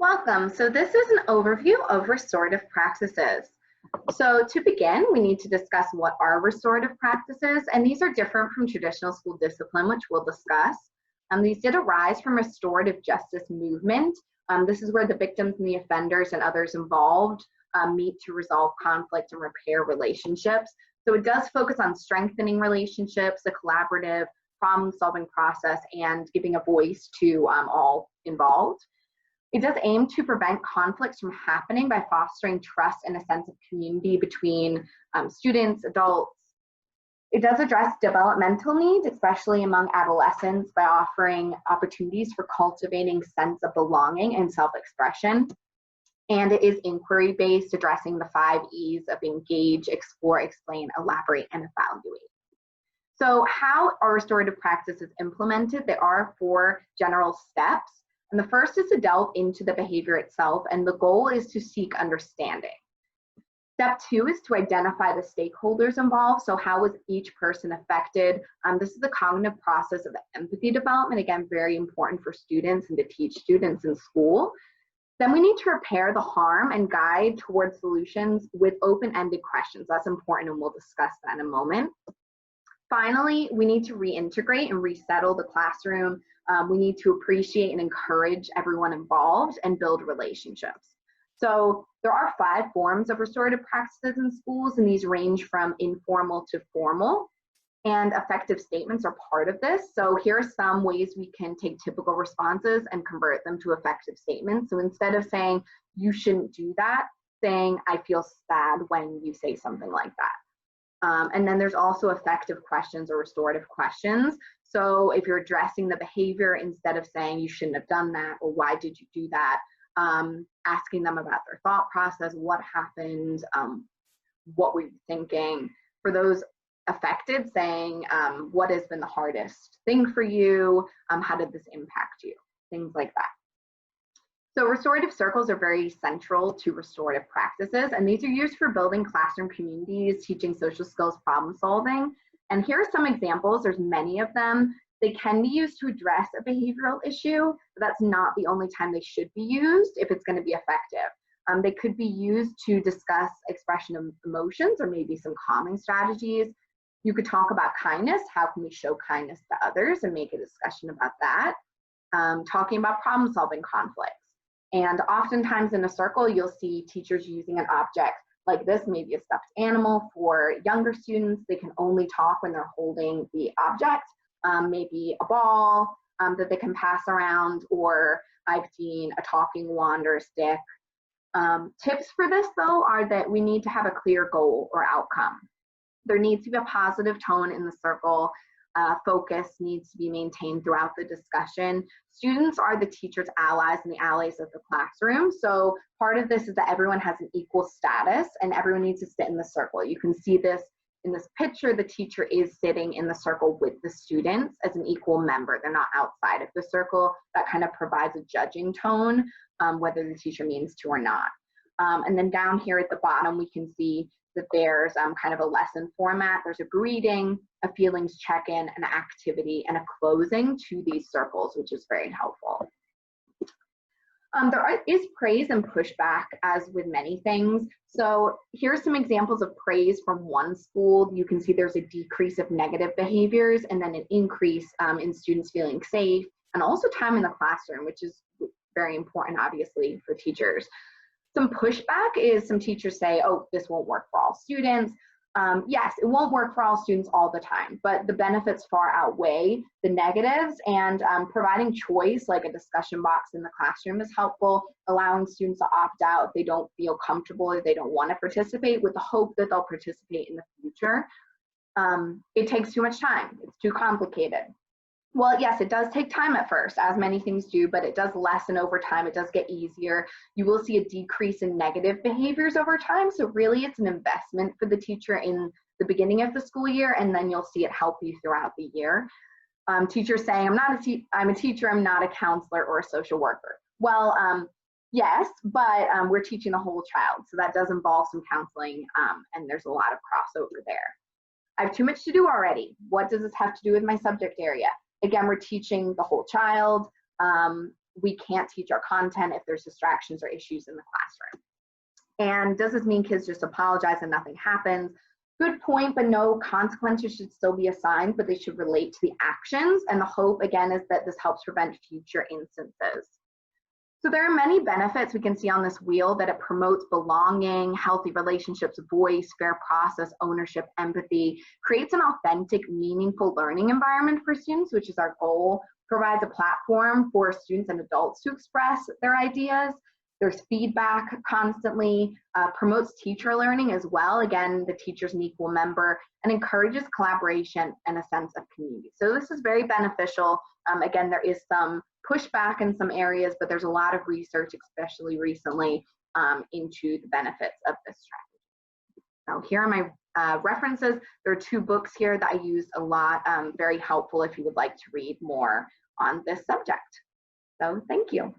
Welcome. So this is an overview of restorative practices. So to begin, we need to discuss what are restorative practices, and these are different from traditional school discipline, which we'll discuss. These did arise from restorative justice movement. This is where the victims and the offenders and others involved meet to resolve conflict and repair relationships. So it does focus on strengthening relationships, a collaborative problem-solving process, and giving a voice to all involved. It does aim to prevent conflicts from happening by fostering trust and a sense of community between students, adults. It does address developmental needs, especially among adolescents, by offering opportunities for cultivating sense of belonging and self-expression. And it is inquiry-based, addressing the 5 E's of engage, explore, explain, elaborate, and evaluate. So how are restorative practices implemented? There are 4 general steps. And the first is to delve into the behavior itself, and the goal is to seek understanding. Step 2 is to identify the stakeholders involved. So how was each person affected? This is the cognitive process of empathy development. Again, very important for students and to teach students in school. Then we need to repair the harm and guide towards solutions with open-ended questions. That's important, and we'll discuss that in a moment. Finally, we need to reintegrate and resettle the classroom. We need to appreciate and encourage everyone involved and build relationships. So there are 5 forms of restorative practices in schools, and these range from informal to formal, and effective statements are part of this. So here are some ways we can take typical responses and convert them to effective statements. So instead of saying, you shouldn't do that, saying, I feel sad when you say something like that. And then there's also effective questions or restorative questions. So if you're addressing the behavior, instead of saying you shouldn't have done that or why did you do that, asking them about their thought process, what happened, what were you thinking. For those affected, saying what has been the hardest thing for you, how did this impact you, things like that. So restorative circles are very central to restorative practices, and these are used for building classroom communities, teaching social skills, problem solving. And here are some examples. There's many of them. They can be used to address a behavioral issue, but that's not the only time they should be used if it's going to be effective. They could be used to discuss expression of emotions or maybe some calming strategies. You could talk about kindness. How can we show kindness to others and make a discussion about that? Talking about problem solving conflicts. And oftentimes in a circle, you'll see teachers using an object like this, maybe a stuffed animal. For younger students, they can only talk when they're holding the object, maybe a ball that they can pass around, or I've seen a talking wand or a stick. Tips for this, though, are that we need to have a clear goal or outcome. There needs to be a positive tone in the circle. Focus needs to be maintained throughout the discussion. Students are the teacher's allies and the allies of the classroom. So part of this is that everyone has an equal status and everyone needs to sit in the circle. You can see this in this picture. The teacher is sitting in the circle with the students as an equal member. They're not outside of the circle. That kind of provides a judging tone, whether the teacher means to or not. And then down here at the bottom, we can see that there's kind of a lesson format. There's a greeting, a feelings check-in, an activity, and a closing to these circles, which is very helpful. There is praise and pushback, as with many things. So here's some examples of praise from one school. You can see there's a decrease of negative behaviors and then an increase in students feeling safe, and also time in the classroom, which is very important, obviously, for teachers. Some pushback is some teachers say, oh, this won't work for all students. Yes, it won't work for all students all the time, but the benefits far outweigh the negatives, and providing choice, like a discussion box in the classroom, is helpful, allowing students to opt out if they don't feel comfortable or they don't want to participate, with the hope that they'll participate in the future. It takes too much time. It's too complicated. Well, yes, it does take time at first, as many things do, but it does lessen over time. It does get easier. You will see a decrease in negative behaviors over time. So really, it's an investment for the teacher in the beginning of the school year, and then you'll see it help you throughout the year. Teachers saying, I'm a teacher, I'm not a counselor or a social worker. Well, yes, but we're teaching the whole child. So that does involve some counseling, and there's a lot of crossover there. I have too much to do already. What does this have to do with my subject area? Again, we're teaching the whole child. we can't teach our content if there's distractions or issues in the classroom. And does this mean kids just apologize and nothing happens? Good point, but no, consequences should still be assigned, but they should relate to the actions. And the hope, again, is that this helps prevent future instances. So there are many benefits we can see on this wheel, that it promotes belonging, healthy relationships, voice, fair process, ownership, empathy, creates an authentic, meaningful learning environment for students, which is our goal, provides a platform for students and adults to express their ideas. There's feedback constantly, promotes teacher learning as well. Again, the teacher's an equal member, and encourages collaboration and a sense of community. So this is very beneficial. Again, there is some pushback in some areas, but there's a lot of research, especially recently, into the benefits of this strategy. So here are my references. There are 2 books here that I use a lot, very helpful if you would like to read more on this subject. So thank you.